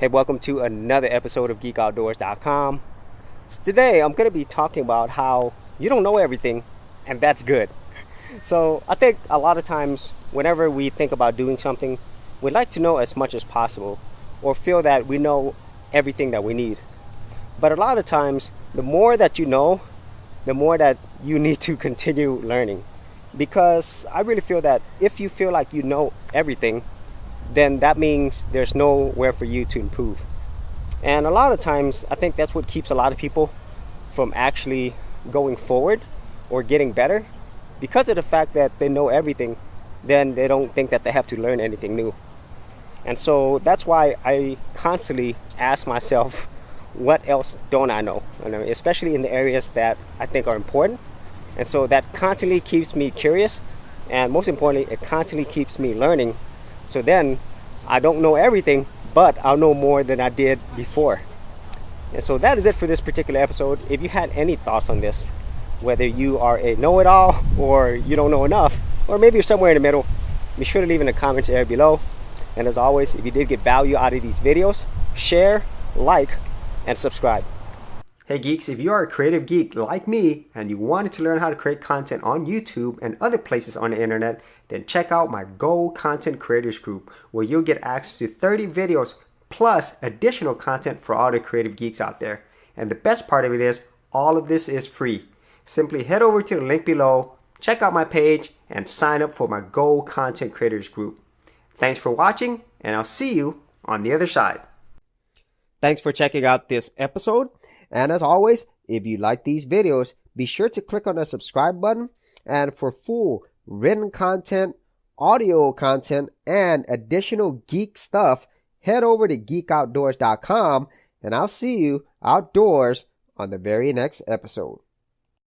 Hey, welcome to another episode of GeekOutdoors.com. Today, I'm going to be talking about how you don't know everything, and that's good. So, I think a lot of times, whenever we think about doing something, we'd like to know as much as possible, or feel that we know everything that we need. But a lot of times, the more that you know, the more that you need to continue learning. Because I really feel that if you feel like you know everything, then that means there's nowhere for you to improve. And a lot of times, I think that's what keeps a lot of people from actually going forward or getting better. Because of the fact that they know everything, then they don't think that they have to learn anything new. And so that's why I constantly ask myself, what else don't I know? Especially in the areas that I think are important. And so that constantly keeps me curious. And most importantly, it constantly keeps me learning. So then I don't know everything, but I'll know more than I did before. And so that is it for this particular episode. If you had any thoughts on this, whether you are a know-it-all or you don't know enough, or maybe you're somewhere in the middle, be sure to leave in the comments area below. And as always, if you did get value out of these videos, share, like, and subscribe. Hey geeks, if you are a creative geek like me and you wanted to learn how to create content on YouTube and other places on the internet, then check out my Gold Content Creators group, where you'll get access to 30 videos plus additional content for all the creative geeks out there. And the best part of it is, all of this is free. Simply head over to the link below, check out my page, and sign up for my Gold Content Creators group. Thanks for watching, and I'll see you on the other side. Thanks for checking out this episode. And as always, if you like these videos, be sure to click on the subscribe button. And for full written content, audio content, and additional geek stuff, head over to geekoutdoors.com, and I'll see you outdoors on the very next episode.